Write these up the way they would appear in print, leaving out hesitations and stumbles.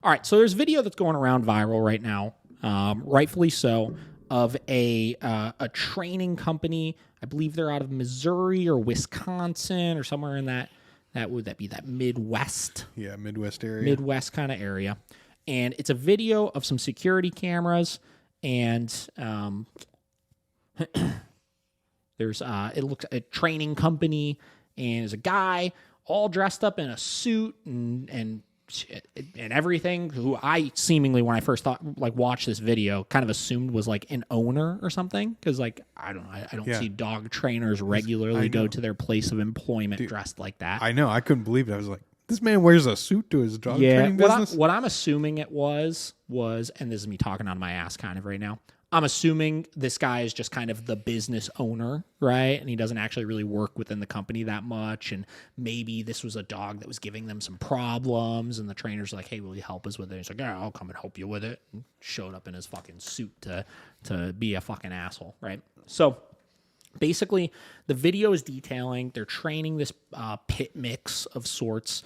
All right, so there's a video that's going around viral right now, rightfully so, of a training company. I believe they're out of Missouri or Wisconsin or somewhere in that would that be that Midwest? Yeah, Midwest area. Midwest kind of area. And it's a video of some security cameras, and there's it looks a training company, and there's a guy all dressed up in a suit and everything, who I seemingly, when I first watched this video, kind of assumed was like an owner or something, because like I don't see dog trainers regularly go to their place of employment dressed like that. I know, I couldn't believe it. I was like, this man wears a suit to his dog training business? What I'm assuming it was, and this is me talking on my ass kind of right now, I'm assuming this guy is just kind of the business owner, right? And he doesn't actually really work within the company that much. And maybe this was a dog that was giving them some problems, and the trainer's like, hey, will you help us with it? And he's like, yeah, I'll come and help you with it. And showed up in his fucking suit to be a fucking asshole, right? So basically, the video is detailing they're training this pit mix of sorts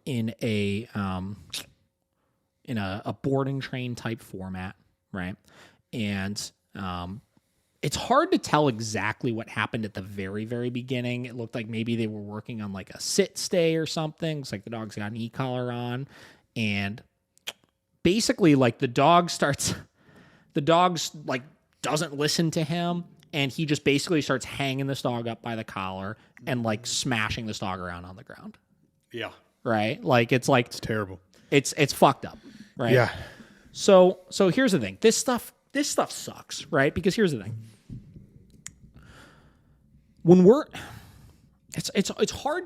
in a board and train type format, right? And it's hard to tell exactly what happened at the very, very beginning. It looked like maybe they were working on like a sit stay or something. It's like the dog's got an e-collar on, and basically like the dog's like doesn't listen to him. And he just basically starts hanging this dog up by the collar and like smashing this dog around on the ground. Yeah. Right? Like it's terrible. It's fucked up, right? Yeah. So here's the thing. This stuff sucks, right? Because here's the thing. It's hard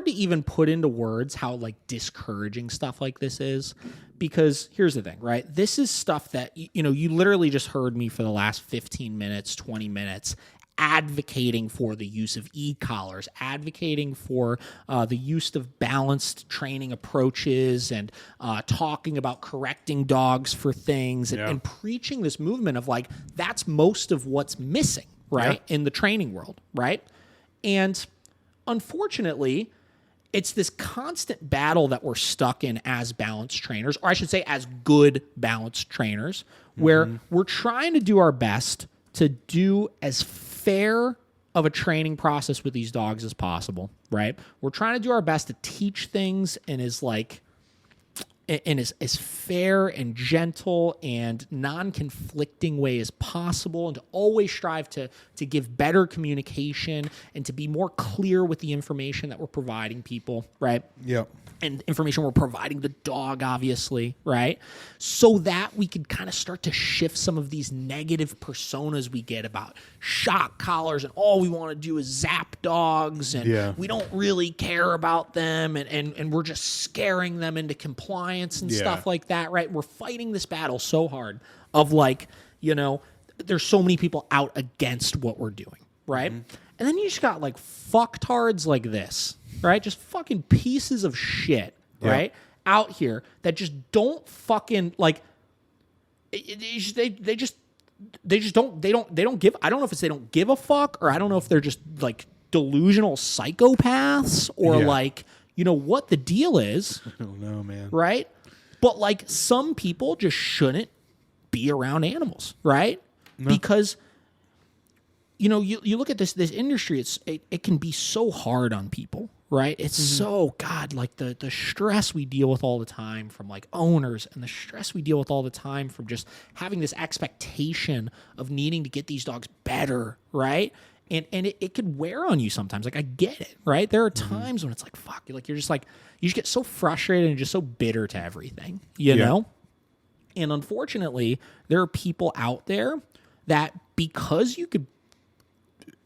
to even put into words how like discouraging stuff like this is, because here's the thing, right? This is stuff that, you literally just heard me for the last 15 minutes, 20 minutes advocating for the use of e-collars, advocating for the use of balanced training approaches, and talking about correcting dogs for things, and preaching this movement of like, that's most of what's missing, right, in the training world, right? And unfortunately, it's this constant battle that we're stuck in as balanced trainers, or I should say as good balanced trainers, where we're trying to do our best to do as fair of a training process with these dogs as possible, right? We're trying to do our best to teach things in as fair and gentle and non-conflicting way as possible, and to always strive to give better communication and to be more clear with the information that we're providing people, right? Yep. And information we're providing the dog, obviously, right? So that we can kind of start to shift some of these negative personas we get about shock collars, and all we want to do is zap dogs, and we don't really care about them, and we're just scaring them into compliance and stuff like that, right? We're fighting this battle so hard of like, there's so many people out against what we're doing, right? And then you just got like fucktards like this, right? Just fucking pieces of shit, right? Out here that just don't fucking like. They don't give. I don't know if it's they don't give a fuck, or I don't know if they're just like delusional psychopaths, or like, what the deal is. I don't know, man. Right? But like, some people just shouldn't be around animals, right? No. Because you look at this industry, it can be so hard on people, right? It's so, God, like the stress we deal with all the time from like owners, and the stress we deal with all the time from just having this expectation of needing to get these dogs better, right? And it could wear on you sometimes. Like, I get it, right? There are times when it's like, fuck, you're just like, you just get so frustrated and just so bitter to everything, you know? And unfortunately, there are people out there that, because you could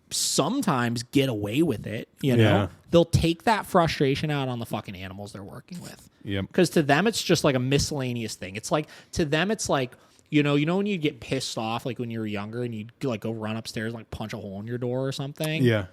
sometimes get away with it, they'll take that frustration out on the fucking animals they're working with. Yep. Because to them, it's just like a miscellaneous thing. It's like, to them, it's like, when you get pissed off, like when you were younger and you'd like go run upstairs and like punch a hole in your door or something. Yeah.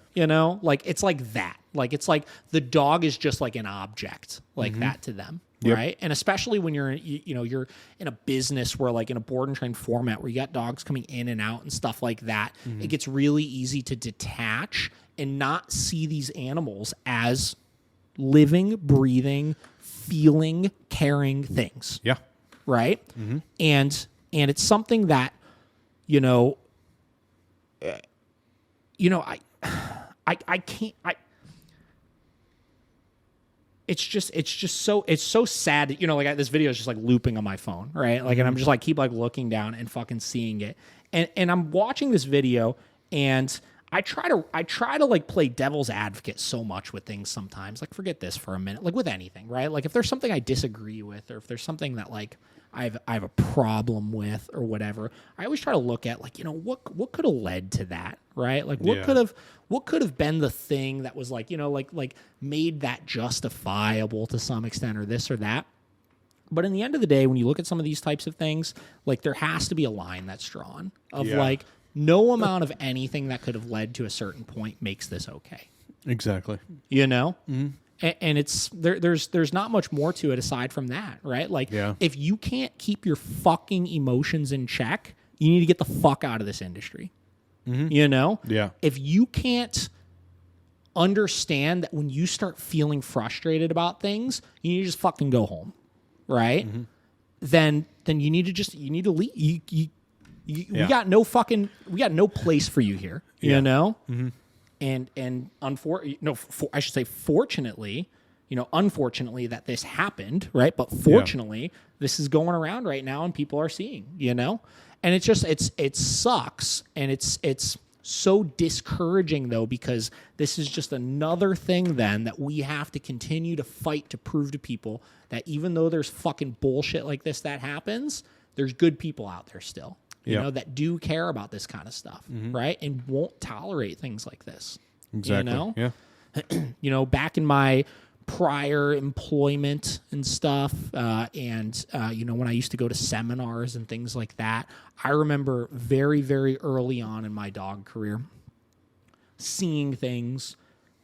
Like it's like that. Like, it's like the dog is just like an object like that to them. Yep. Right. And especially when you're in a business where, like, in a board and train format where you got dogs coming in and out and stuff like that, it gets really easy to detach and not see these animals as living, breathing, feeling, caring things. Yeah. Right. And it's something that, you know, I can't, it's so sad that, you know, like this video is just like looping on my phone, right? Like, and I'm just like, keep like looking down and fucking seeing it. And I'm watching this video and I try to like play devil's advocate so much with things sometimes. Like, forget this for a minute, like with anything, right? Like if there's something I disagree with, or if there's something that like I have a problem with or whatever, I always try to look at like, you know, what could have led to that, right? Like what could have been the thing that was like, you know, like made that justifiable to some extent, or this or that. But in the end of the day, when you look at some of these types of things, like there has to be a line that's drawn of like no amount of anything that could have led to a certain point makes this okay. Exactly. You know? And it's there's not much more to it aside from that, right? Like if you can't keep your fucking emotions in check, you need to get the fuck out of this industry. You know? Yeah. If you can't understand that when you start feeling frustrated about things, you need to just fucking go home, right? Then you need to leave. We got no place for you here, you know? And fortunately, you know, unfortunately that this happened, right? But fortunately, this is going around right now and people are seeing, you know? And it's just, it sucks. And it's so discouraging though, because this is just another thing then that we have to continue to fight to prove to people that even though there's fucking bullshit like this that happens, there's good people out there still. You know, that do care about this kind of stuff, right? And won't tolerate things like this. Exactly. You know? Yeah. You know, back in my prior employment and stuff, you know, when I used to go to seminars and things like that, I remember very, very early on in my dog career seeing things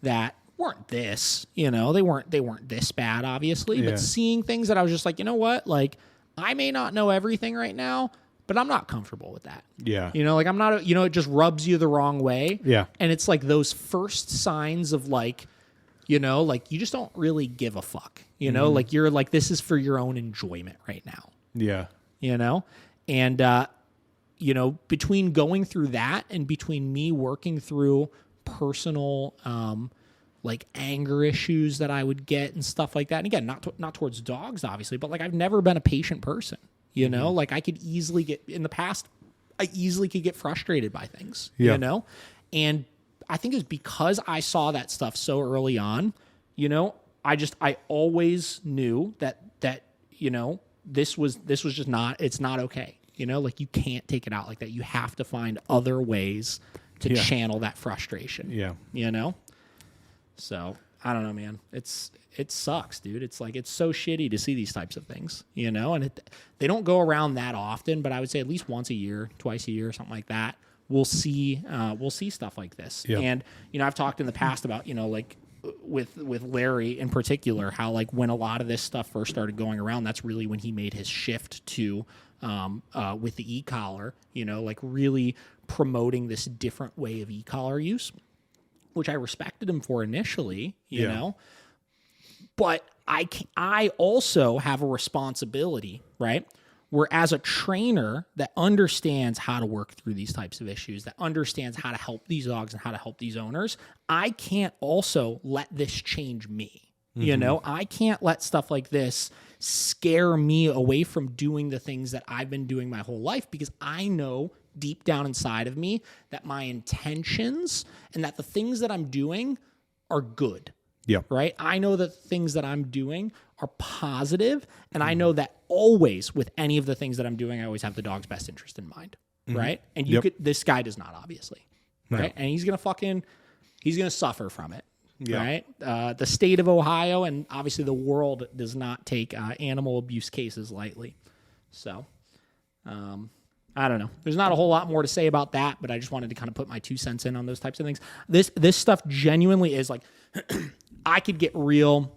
that weren't this, you know, they weren't this bad, obviously, but seeing things that I was just like, you know what? Like, I may not know everything right now, but I'm not comfortable with that. Yeah. You know, like I'm not, you know, it just rubs you the wrong way. Yeah. And it's like those first signs of like, you know, like you just don't really give a fuck, you know, like you're like, this is for your own enjoyment right now. Yeah. You know? And, you know, between going through that and between me working through personal, like anger issues that I would get and stuff like that. And again, not towards dogs, obviously, but like I've never been a patient person. You know, like I could easily get in the past, I easily could get frustrated by things, you know, and I think it's because I saw that stuff so early on, you know, I always knew that, you know, this was just not, it's not okay. You know, like you can't take it out like that. You have to find other ways to channel that frustration. Yeah. You know? So I don't know, man. It sucks, dude. It's like, it's so shitty to see these types of things, you know, and they don't go around that often, but I would say at least once a year, twice a year, something like that. We'll see stuff like this. Yep. And, you know, I've talked in the past about, you know, like with Larry in particular, how like when a lot of this stuff first started going around, that's really when he made his shift to, with the e-collar, you know, like really promoting this different way of e-collar use, which I respected him for initially, you know. But I also have a responsibility, right? Where as a trainer that understands how to work through these types of issues, that understands how to help these dogs and how to help these owners, I can't also let this change me. You know, I can't let stuff like this scare me away from doing the things that I've been doing my whole life, because I know deep down inside of me that my intentions and that the things that I'm doing are good. Yeah. Right. I know that things that I'm doing are positive, and I know that always with any of the things that I'm doing, I always have the dog's best interest in mind. Right. And this guy does not, obviously. Right. And he's going to suffer from it. Right. The state of Ohio and obviously the world does not take animal abuse cases lightly. So, I don't know. There's not a whole lot more to say about that, but I just wanted to kind of put my 2 cents in on those types of things. This stuff genuinely is like, I can get real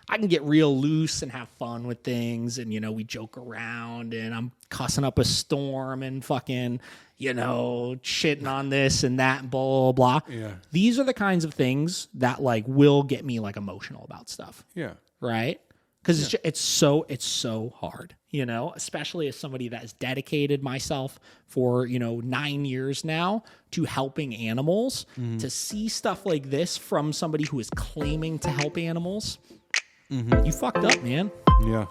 loose and have fun with things, and, you know, we joke around and I'm cussing up a storm and fucking, you know, shitting on this and that and blah, blah, blah. Yeah. These are the kinds of things that like will get me like emotional about stuff. Yeah. Right. because it's so hard, you know, especially as somebody that has dedicated myself for, you know, 9 years now to helping animals, to see stuff like this from somebody who is claiming to help animals. You fucked up, man. Yeah.